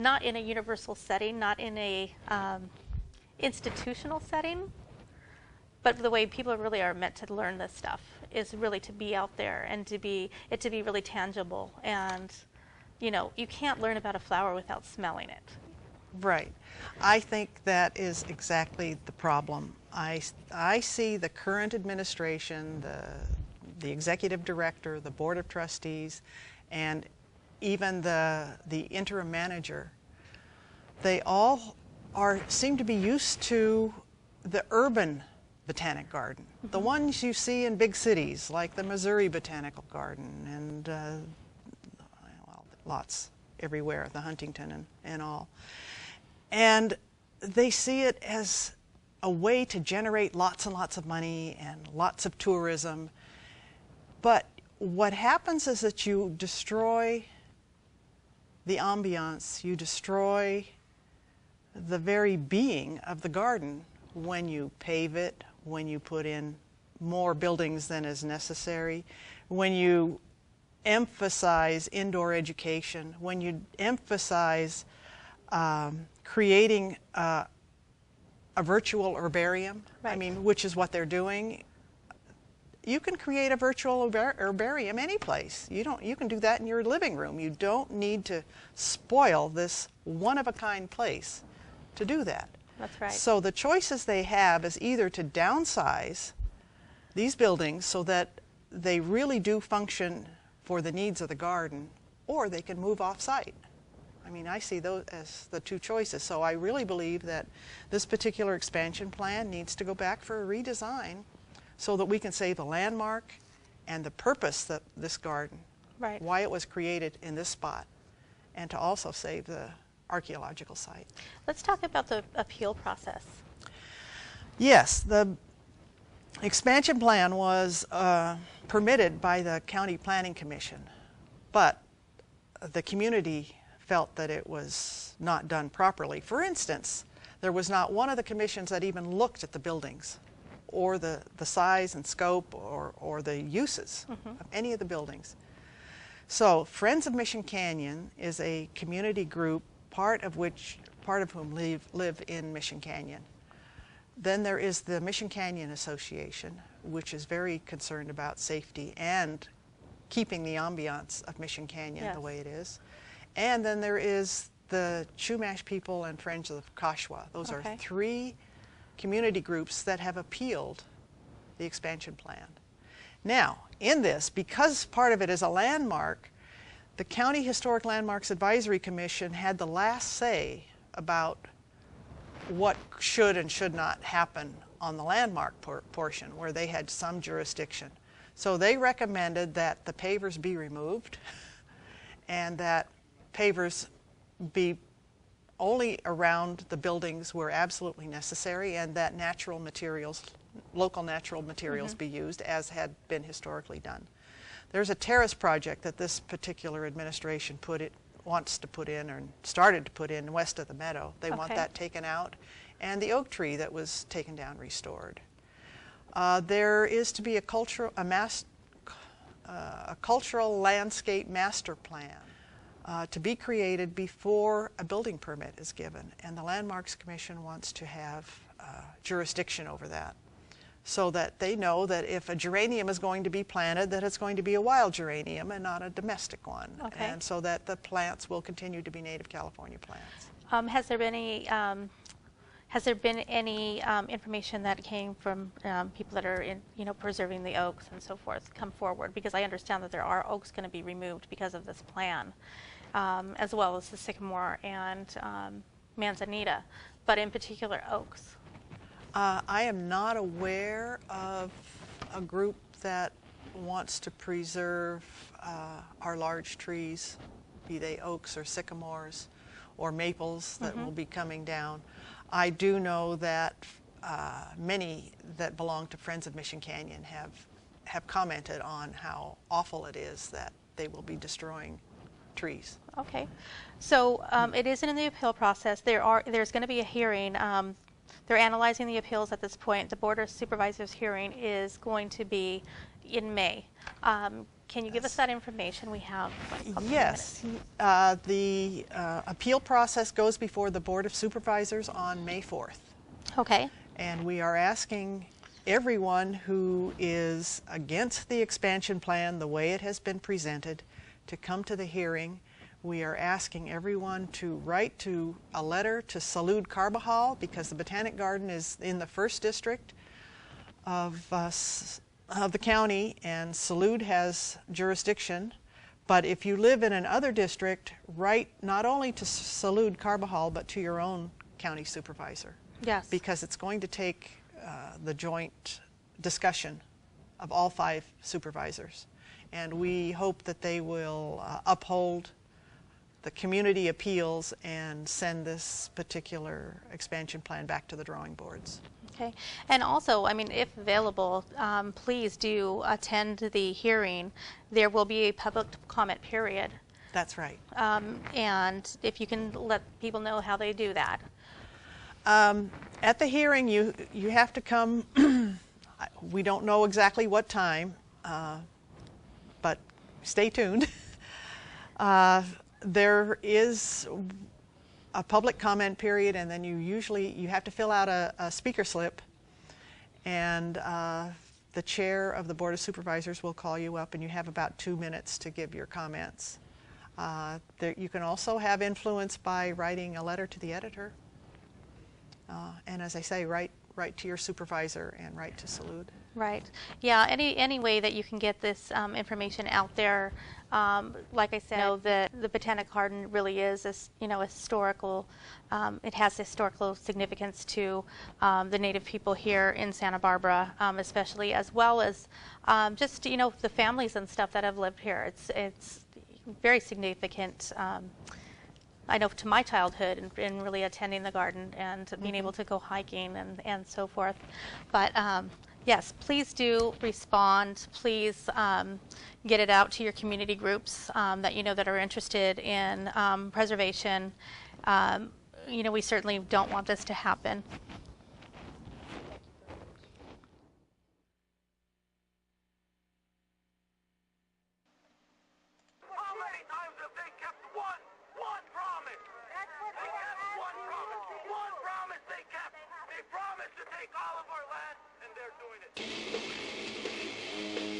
not in a universal setting, not in a institutional setting, but the way people really are meant to learn this stuff is really to be out there and to be really tangible. And you can't learn about a flower without smelling it. Right. I think that is exactly the problem. I see the current administration, the executive director, the board of trustees, and even the interim manager. They all seem to be used to the urban botanic garden, the ones you see in big cities like the Missouri Botanical Garden and well, lots everywhere, the Huntington and all. And they see it as a way to generate lots and lots of money and lots of tourism. But what happens is that you destroy the ambiance, you destroy the very being of the garden when you pave it, when you put in more buildings than is necessary, when you emphasize indoor education, when you emphasize creating a virtual herbarium, right. I mean, which is what they're doing. You can create a virtual herbarium any place. You can do that in your living room. You don't need to spoil this one-of-a-kind place to do that. That's right. So the choices they have is either to downsize these buildings so that they really do function for the needs of the garden, or they can move off-site. I mean, I see those as the two choices. So I really believe that this particular expansion plan needs to go back for a redesign so that we can save the landmark and the purpose that this garden, right. why it was created in this spot, and to also save the archaeological site. Let's talk about the appeal process. Yes, the expansion plan was permitted by the County Planning Commission, but the community felt that it was not done properly. For instance, there was not one of the commissions that even looked at the buildings or the size and scope or the uses of any of the buildings. So Friends of Mission Canyon is a community group, part of whom live in Mission Canyon. Then there is the Mission Canyon Association, which is very concerned about safety and keeping the ambiance of Mission Canyon the way it is. And then there is the Chumash people and Friends of Kashwa. Those are three community groups that have appealed the expansion plan. Now, in this, because part of it is a landmark, the County Historic Landmarks Advisory Commission had the last say about what should and should not happen on the landmark portion, where they had some jurisdiction. So they recommended that the pavers be removed and that pavers be only around the buildings where absolutely necessary, and that natural materials, local natural materials be used as had been historically done. There's a terrace project that this particular administration wants to put in, or started to put in, west of the meadow. They want that taken out, and the oak tree that was taken down restored. There is to be a cultural landscape master plan to be created before a building permit is given, and the Landmarks Commission wants to have jurisdiction over that, so that they know that if a geranium is going to be planted, that it's going to be a wild geranium and not a domestic one, and so that the plants will continue to be native California plants. Has there been any information that came from people that are preserving the oaks and so forth come forward? Because I understand that there are oaks going to be removed because of this plan, as well as the sycamore and manzanita, but in particular oaks. I am not aware of a group that wants to preserve our large trees, be they oaks or sycamores or maples that will be coming down. I do know that many that belong to Friends of Mission Canyon have commented on how awful it is that they will be destroying trees. Okay, so it isn't in the appeal process. There's going to be a hearing. They're analyzing the appeals at this point. The Board of Supervisors hearing is going to be in May. Can you give us that information? We have like, a couple Yes. minutes. The appeal process goes before the Board of Supervisors on May 4th. Okay. And we are asking everyone who is against the expansion plan the way it has been presented to come to the hearing. We are asking everyone to write a letter to Salud Carbajal, because the Botanic Garden is in the 1st district of the county, and Salud has jurisdiction. But if you live in another district, write not only to Salud Carbajal, but to your own county supervisor. Yes. Because it's going to take the joint discussion of all 5 supervisors. And we hope that they will uphold the community appeals and send this particular expansion plan back to the drawing boards. Okay. And also, I mean, if available, please do attend the hearing. There will be a public comment period. That's right. And if you can let people know how they do that. At the hearing, you have to come. We don't know exactly what time, but stay tuned. There is a public comment period, and then you have to fill out a speaker slip, and the chair of the Board of Supervisors will call you up, and you have about 2 minutes to give your comments. You can also have influence by writing a letter to the editor. And as I say, write to your supervisor and write to Salud. Right. Yeah. Any way that you can get this information out there. Like I said, the Botanic Garden really is a historical. It has historical significance to the Native people here in Santa Barbara, especially, as well as just the families and stuff that have lived here. It's very significant. I know to my childhood and really attending the garden and being able to go hiking and so forth. But yes, please do respond. Please get it out to your community groups that that are interested in preservation. We certainly don't want this to happen. They promised to take all of our land, and they're doing it.